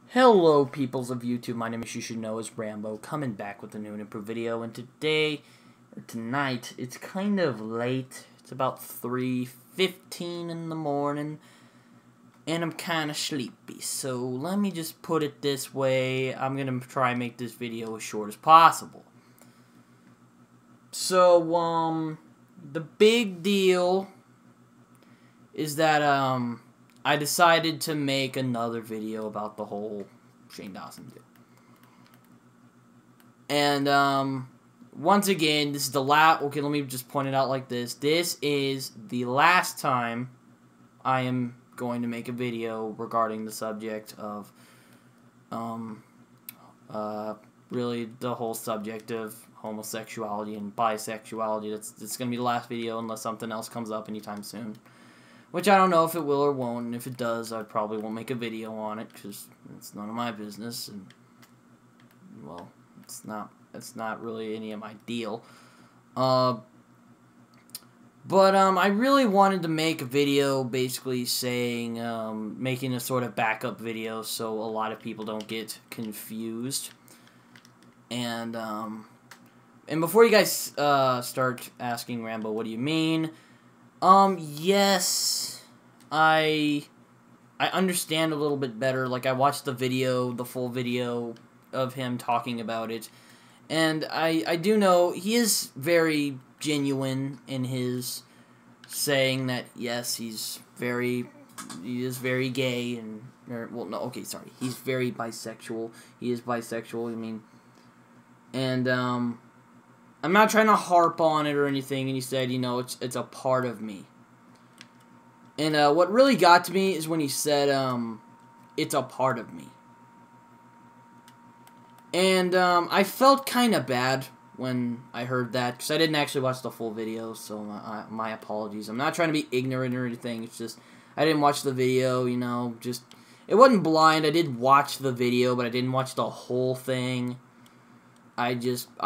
Hello peoples of YouTube, my name is You Should Know as Rambo, coming back with a new and improved video, and tonight, it's kind of late, it's about 3:15 in the morning, and I'm kind of sleepy, so let me just put it this way, I'm gonna try and make this video as short as possible. So, the big deal is that, I decided to make another video about the whole Shane Dawson deal. And, once again, this is the last... Okay, let me just point it out like this. This is the last time I am going to make a video regarding the subject of, really the whole subject of homosexuality and bisexuality. That's going to be the last video unless something else comes up anytime soon. Which I don't know if it will or won't, and if it does, I probably won't make a video on it, because it's none of my business, and, well, it's not really any of my deal. But I really wanted to make a video basically saying, making a sort of backup video so a lot of people don't get confused. And before you guys start asking, Rambo, what do you mean? Yes, I understand a little bit better. Like, I watched the full video of him talking about it, and I do know he is very genuine in his saying that, yes, he is very gay, and, well, no, okay, sorry, he's very bisexual, he is bisexual, I mean, and, I'm not trying to harp on it or anything, and he said, you know, it's a part of me. And what really got to me is when he said, it's a part of me. And I felt kind of bad when I heard that, because I didn't actually watch the full video, so my apologies. I'm not trying to be ignorant or anything, it's just, I didn't watch the video, you know, just, it wasn't blind, I did watch the video, but I didn't watch the whole thing. I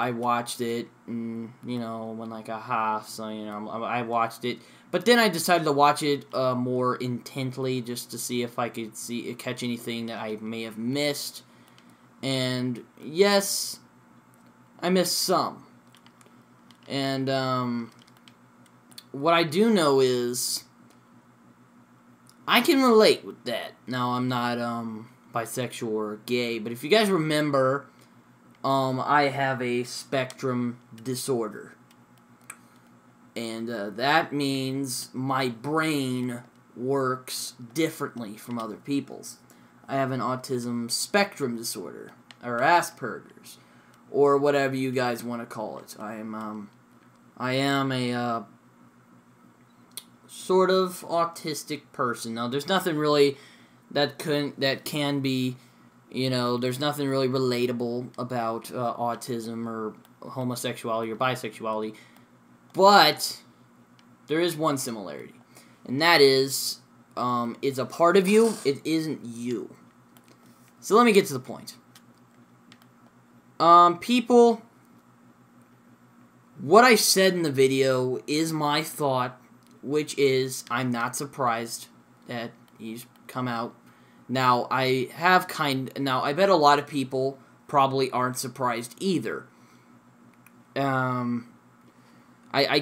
watched it, and, you know, went like, aha, so, you know, I watched it. But then I decided to watch it more intently, just to see if I could catch anything that I may have missed. And, yes, I missed some. And, what I do know is, I can relate with that. Now, I'm not, bisexual or gay, but if you guys remember... I have a spectrum disorder, and that means my brain works differently from other people's. I have an autism spectrum disorder, or Asperger's, or whatever you guys want to call it. I am a sort of autistic person. Now, there's nothing really that can be. You know, there's nothing really relatable about autism or homosexuality or bisexuality, but there is one similarity, and that is, it's a part of you, it isn't you. So let me get to the point. People, what I said in the video is my thought, which is, I'm not surprised that he's come out. Now, I bet a lot of people probably aren't surprised either. I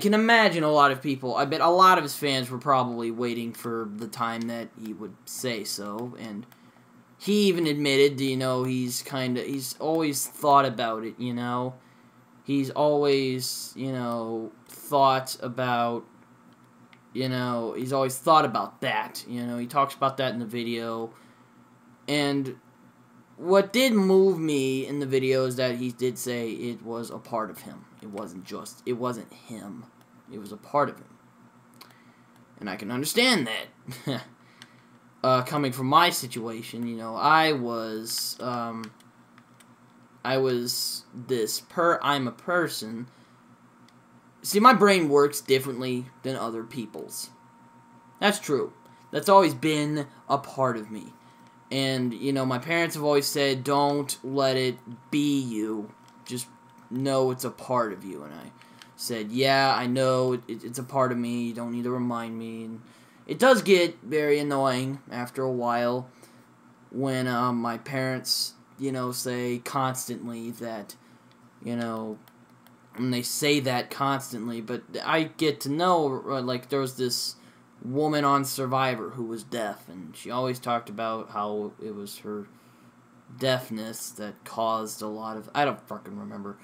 can imagine a lot of people, I bet a lot of his fans were probably waiting for the time that he would say so, and he even admitted, you know, he's always thought about it, you know. He's always, you know, thought about, you know, he's always thought about that, you know. He talks about that in the video. And what did move me in the video is that he did say it was a part of him. It wasn't him. It was a part of him. And I can understand that. Coming from my situation, you know, I'm a person. See, my brain works differently than other people's. That's true. That's always been a part of me. And, you know, my parents have always said, don't let it be you. Just know it's a part of you. And I said, yeah, I know it's a part of me. You don't need to remind me. And it does get very annoying after a while. when my parents, say constantly that, and they say that constantly, but I get to know, like, there was this woman on Survivor who was deaf, and she always talked about how it was her deafness that caused a lot of, I don't fucking remember,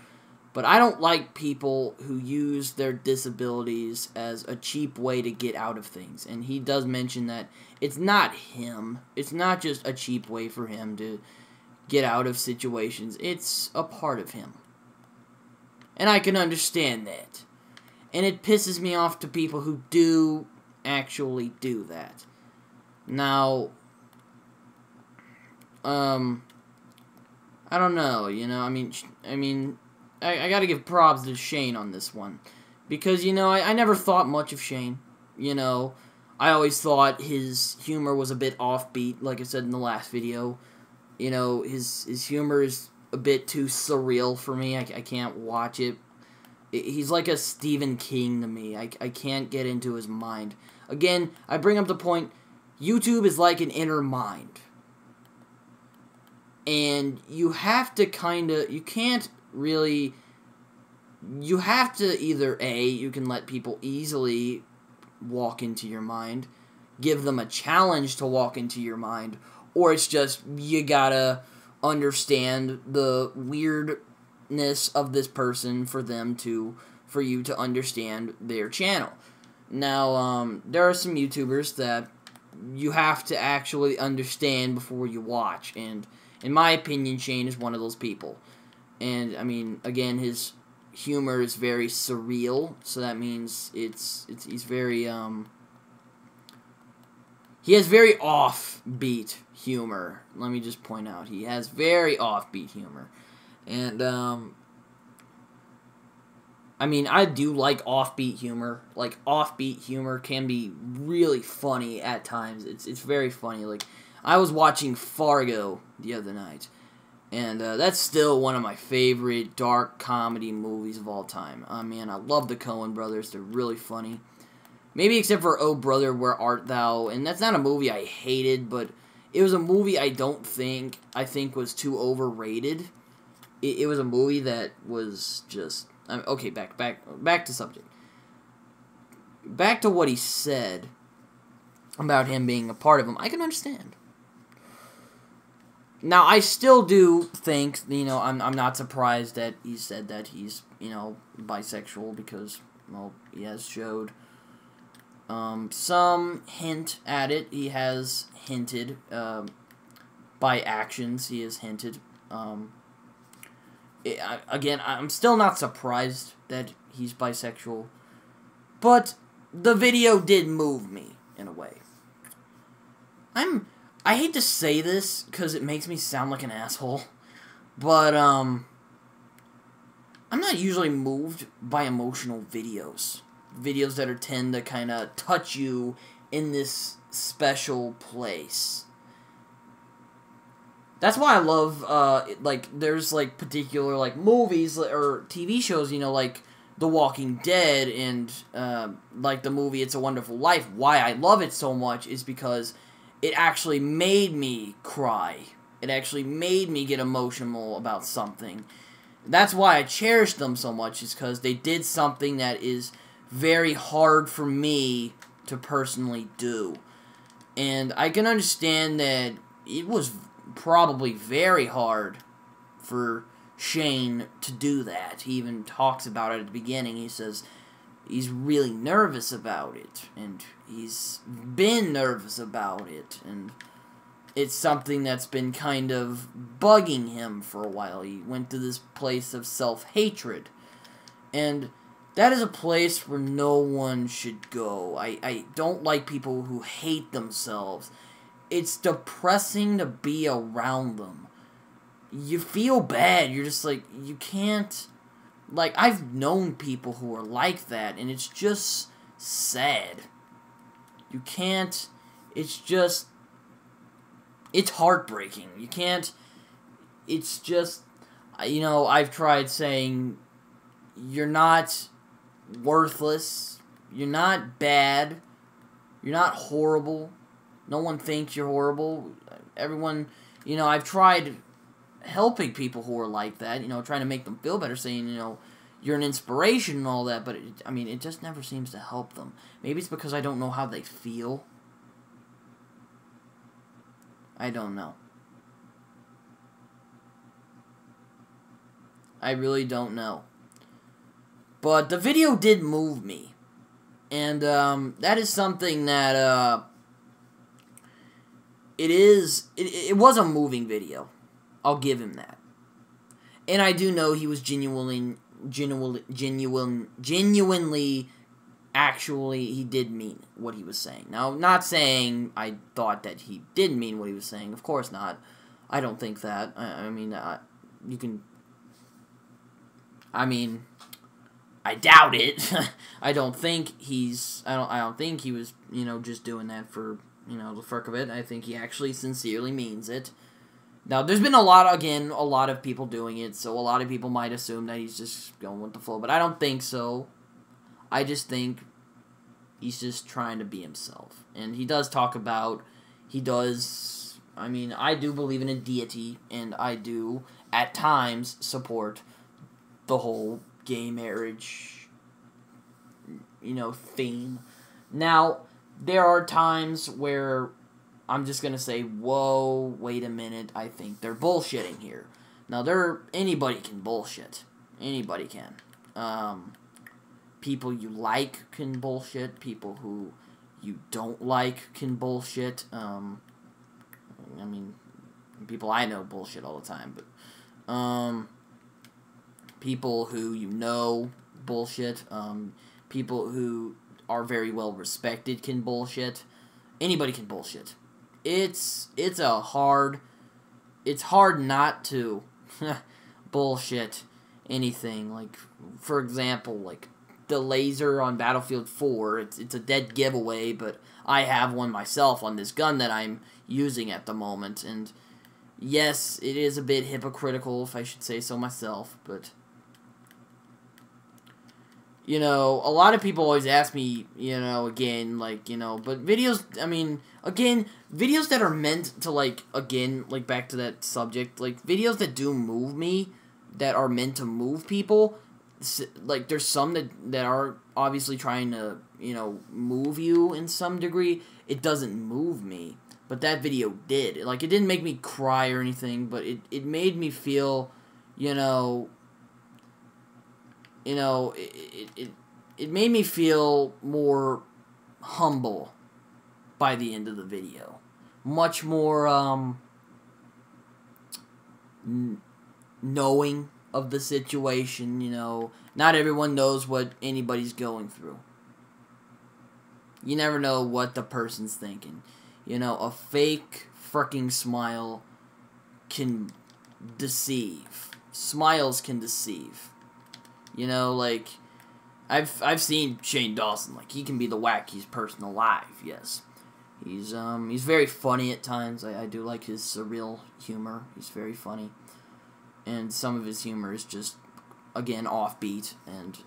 but I don't like people who use their disabilities as a cheap way to get out of things, and he does mention that it's not him, it's not just a cheap way for him to get out of situations, it's a part of him. And I can understand that. And it pisses me off to people who do actually do that. Now, I don't know, I gotta give props to Shane on this one. Because, I never thought much of Shane. I always thought his humor was a bit offbeat, like I said in the last video. His humor is a bit too surreal for me. I can't watch it. He's like a Stephen King to me. I can't get into his mind. Again, I bring up the point, YouTube is like an inner mind. And you have to you can't really, you have to either A, you can let people easily walk into your mind, give them a challenge to walk into your mind, or it's just, you gotta understand the weirdness of this person for you to understand their channel. Now, there are some YouTubers that you have to actually understand before you watch, and in my opinion, Shane is one of those people. And, again, his humor is very surreal, so that means he's very, he has very offbeat humor. Let me just point out, he has very offbeat humor. And, I do like offbeat humor. Like, offbeat humor can be really funny at times. It's very funny. Like, I was watching Fargo the other night, and that's still one of my favorite dark comedy movies of all time. I love the Coen brothers. They're really funny. Maybe except for Oh Brother, Where Art Thou? And that's not a movie I hated, but it was a movie I think was too overrated. It was a movie that was just... okay, back to subject. Back to what he said about him being a part of him. I can understand. Now, I still do think, I'm not surprised that he said that he's, bisexual, because, well, he has showed some hint at it. He has hinted, by actions, he has hinted. Again, I'm still not surprised that he's bisexual, but the video did move me, in a way. I hate to say this, because it makes me sound like an asshole, but, I'm not usually moved by emotional videos. Videos that tend to kind of touch you in this special place. That's why I love, there's, particular, movies or TV shows, like The Walking Dead and, the movie It's a Wonderful Life. Why I love it so much is because it actually made me cry. It actually made me get emotional about something. That's why I cherish them so much, is because they did something that is very hard for me to personally do. And I can understand that it was probably very hard for Shane to do that. He even talks about it at the beginning. He says he's really nervous about it, and he's been nervous about it, and it's something that's been kind of bugging him for a while. He went to this place of self-hatred, and that is a place where no one should go. I don't like people who hate themselves. It's depressing to be around them. You feel bad. You're just like, you can't... I've known people who are like that, and it's just sad. You can't... It's just... It's heartbreaking. You can't... It's just... I've tried saying, you're not worthless. You're not bad. You're not horrible. No one thinks you're horrible. Everyone, you know, I've tried helping people who are like that, you know, trying to make them feel better, saying, you know, you're an inspiration and all that, but, I mean, it just never seems to help them. Maybe it's because I don't know how they feel. I don't know. I really don't know. But the video did move me. And, that is something that, it was a moving video. I'll give him that. And I do know he was genuinely, actually, he did mean what he was saying. Now, not saying I thought that he didn't mean what he was saying. Of course not. I don't think that. I mean, you can... I mean, I doubt it. I don't think he's... I don't think he was, you know, just doing that for, you know, the frick of it. I think he actually sincerely means it. Now, there's been a lot of people doing it, so a lot of people might assume that he's just going with the flow, but I don't think so. I just think he's just trying to be himself. And he does talk about, I mean, I do believe in a deity, and I do, at times, support the whole gay marriage, you know, theme. Now, there are times where I'm just gonna say, whoa, wait a minute, I think they're bullshitting here. Now, anybody can bullshit. Anybody can. People you like can bullshit. People who you don't like can bullshit. I mean, people I know bullshit all the time, but, people who you know bullshit. People who are very well respected can bullshit. Anybody can bullshit. It's hard not to bullshit anything. Like, for example, like the laser on Battlefield 4, it's a dead giveaway, but I have one myself on this gun that I'm using at the moment, and yes, it is a bit hypocritical, if I should say so myself, but, you know, a lot of people always ask me, you know, again, like, you know, but videos, I mean, again, videos that are meant to, like, again, like, back to that subject, like, videos that do move me, that are meant to move people, like, there's some that are obviously trying to, you know, move you in some degree. It doesn't move me, but that video did. Like, it didn't make me cry or anything, but it made me feel, you know, it made me feel more humble by the end of the video. Much more, knowing of the situation, you know. Not everyone knows what anybody's going through. You never know what the person's thinking. You know, a fake freaking smile can deceive. Smiles can deceive. You know, like, I've seen Shane Dawson. Like, he can be the wackiest person alive, yes. He's very funny at times. I do like his surreal humor. He's very funny. And some of his humor is just, again, offbeat. And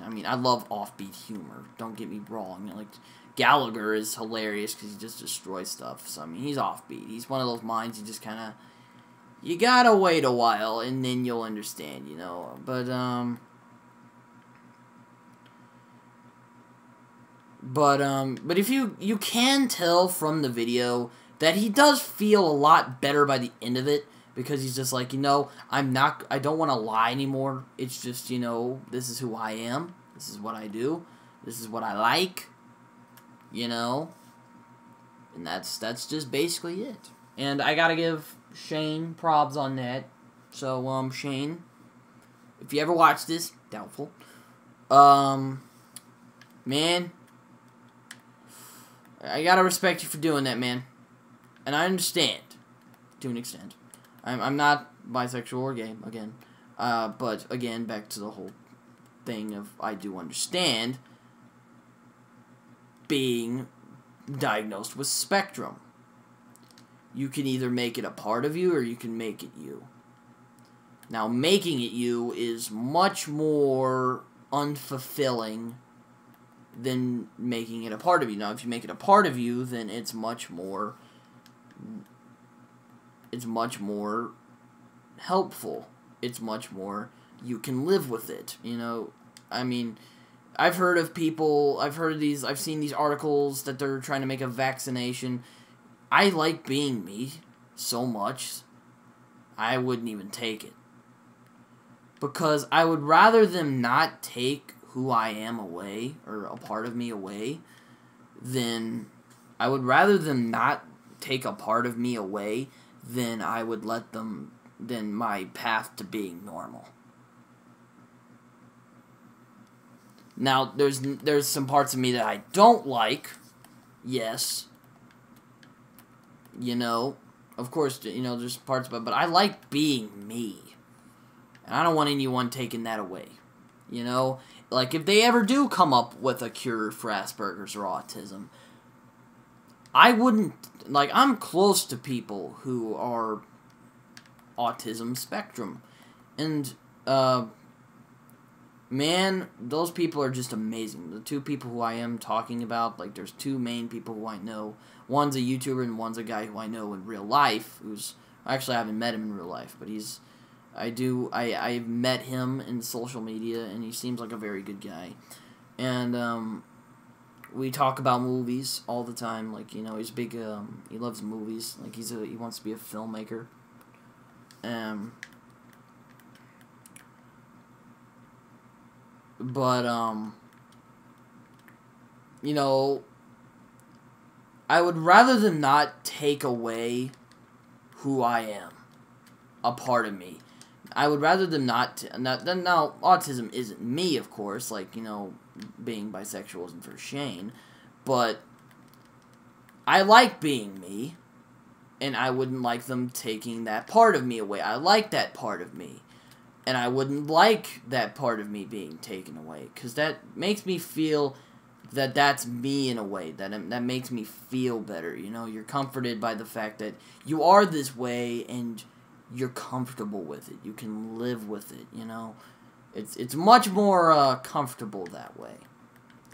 I mean, I love offbeat humor. Don't get me wrong. Like, Gallagher is hilarious because he just destroys stuff. So, I mean, he's offbeat. He's one of those minds you just kind of, you gotta wait a while and then you'll understand, you know. But if you can tell from the video that he does feel a lot better by the end of it, because he's just like, you know, I don't want to lie anymore. It's just, you know, this is who I am. This is what I do. This is what I like. You know? And that's just basically it. And I gotta give Shane probs on that. So, Shane, if you ever watch this, doubtful, man, I gotta respect you for doing that, man. And I understand, to an extent. I'm not bisexual or gay, again. But, again, back to the whole thing of I do understand being diagnosed with spectrum. You can either make it a part of you or you can make it you. Now, making it you is much more unfulfilling than making it a part of you. Now, if you make it a part of you, then it's much more helpful. It's much more, you can live with it, you know. I mean, I've seen these articles that they're trying to make a vaccination. I like being me so much, I wouldn't even take it. Because I would rather them not take who I am away, or a part of me away, than I would rather them not take a part of me away than I would let them, than my path to being normal. Now, there's some parts of me that I don't like, yes. You know, of course, you know, there's parts of it, but I like being me. And I don't want anyone taking that away. You know, like, if they ever do come up with a cure for Asperger's or autism, I wouldn't, like, I'm close to people who are autism spectrum. And, man, those people are just amazing. The two people who I am talking about, like, there's two main people who I know. One's a YouTuber and one's a guy who I know in real life, actually I haven't met him in real life, but I've met him in social media, and he seems like a very good guy. And, we talk about movies all the time, like, you know, he's big, he loves movies, like, he wants to be a filmmaker. But, you know, I would rather them not take away who I am, a part of me. I would rather them now, autism isn't me, of course, like, you know, being bisexual isn't for Shane, but I like being me, and I wouldn't like them taking that part of me away. I like that part of me, and I wouldn't like that part of me being taken away, because that makes me feel that that's me in a way, that makes me feel better, you know. You're comforted by the fact that you are this way, and you're comfortable with it. You can live with it, you know. It's much more comfortable that way.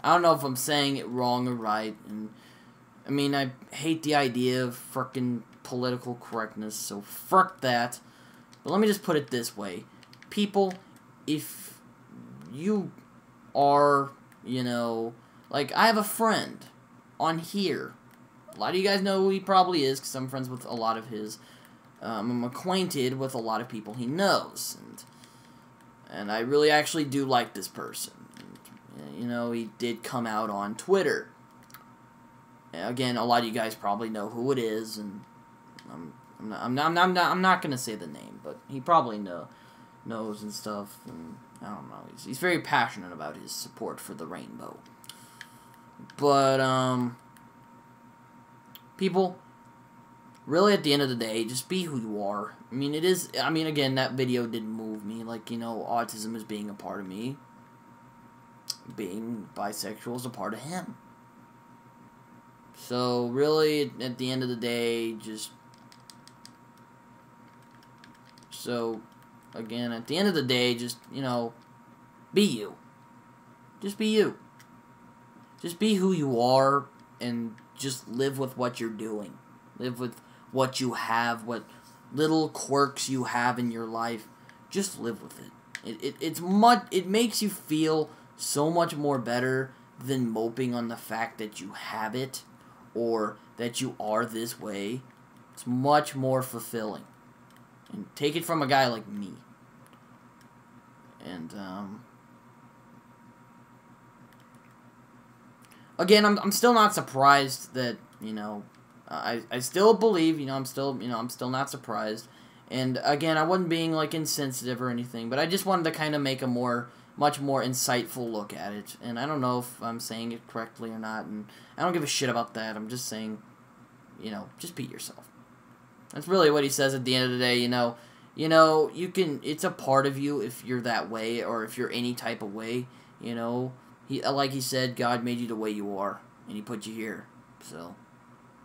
I don't know if I'm saying it wrong or right, and I mean, I hate the idea of frickin' political correctness, so frick that. But let me just put it this way. People, if you are, you know, like, I have a friend on here. A lot of you guys know who he probably is, because I'm friends with a lot of his. I'm acquainted with a lot of people he knows, and I really actually do like this person. And, you know, he did come out on Twitter. And again, a lot of you guys probably know who it is, and I'm not gonna say the name, but he probably knows and stuff. And I don't know. He's very passionate about his support for the rainbow. But people, really, at the end of the day, just be who you are. I mean, again, that video didn't move me. Like, you know, autism is being a part of me. Being bisexual is a part of him. So, really, at the end of the day, again, at the end of the day, just, you know, be you. Just be you. Just be who you are, and just live with what you're doing. Live with what you have, what little quirks you have in your life. Just live with it. It makes you feel so much more better than moping on the fact that you have it, or that you are this way. It's much more fulfilling. And take it from a guy like me. And, again, I'm still not surprised that, you know, I still believe, you know, I'm still not surprised. And, again, I wasn't being, like, insensitive or anything, but I just wanted to kind of make a much more insightful look at it. And I don't know if I'm saying it correctly or not, and I don't give a shit about that. I'm just saying, you know, just be yourself. That's really what he says at the end of the day, you know. You know, it's a part of you if you're that way, or if you're any type of way, you know. Like he said, God made you the way you are, and he put you here. So,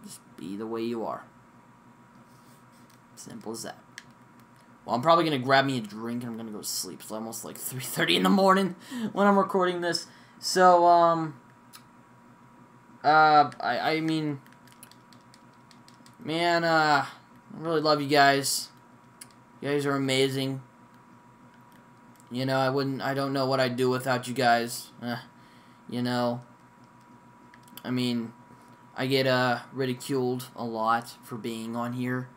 just be the way you are. Simple as that. Well, I'm probably going to grab me a drink, and I'm going to go to sleep. It's almost like 3:30 in the morning when I'm recording this. So, I mean, man, I really love you guys. You guys are amazing. You know, I don't know what I'd do without you guys. You know, I mean, I get, ridiculed a lot for being on here.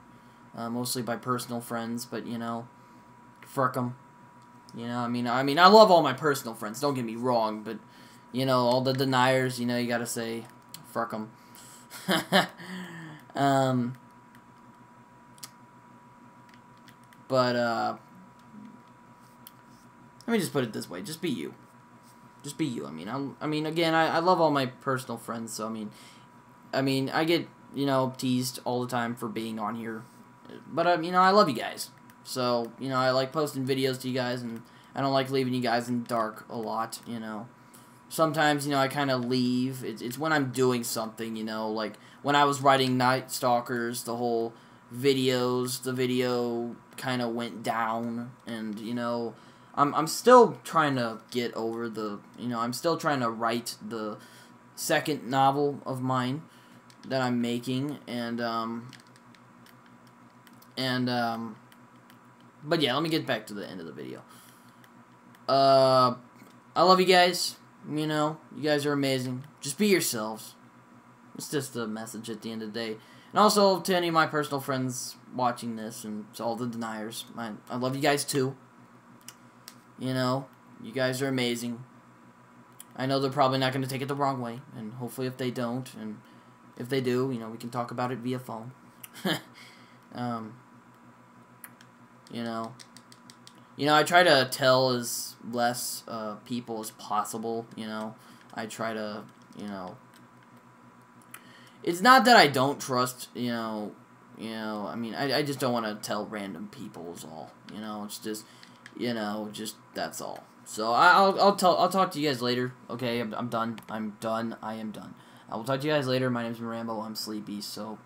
Mostly by personal friends, but, you know, frick 'em. You know, I mean, I love all my personal friends, don't get me wrong, but, you know, all the deniers, you know, you gotta say, frick 'em. But, let me just put it this way, just be you. Just be you. I mean, again, I love all my personal friends, so, I mean, I get, you know, teased all the time for being on here, but, you know, I love you guys. So, you know, I like posting videos to you guys, and I don't like leaving you guys in the dark a lot, you know. Sometimes, you know, I kind of leave. It's when I'm doing something, you know, like when I was writing Night Stalkers, the whole the video kind of went down, and, you know, I'm still trying to get over I'm still trying to write the second novel of mine that I'm making, but yeah, let me get back to the end of the video. I love you guys. You know, you guys are amazing. Just be yourselves. It's just a message at the end of the day. And also to any of my personal friends watching this, and to all the deniers, I love you guys too. You know, you guys are amazing. I know they're probably not going to take it the wrong way, and hopefully if they don't, and if they do, you know, we can talk about it via phone. You know, I try to tell as less people as possible, you know. I try to, you know, it's not that I don't trust, I mean, I just don't want to tell random people is all, you know. It's just, you know, just that's all. So I'll talk to you guys later. Okay, I'm done. I am done. I will talk to you guys later. My name's Rambo. I'm sleepy, so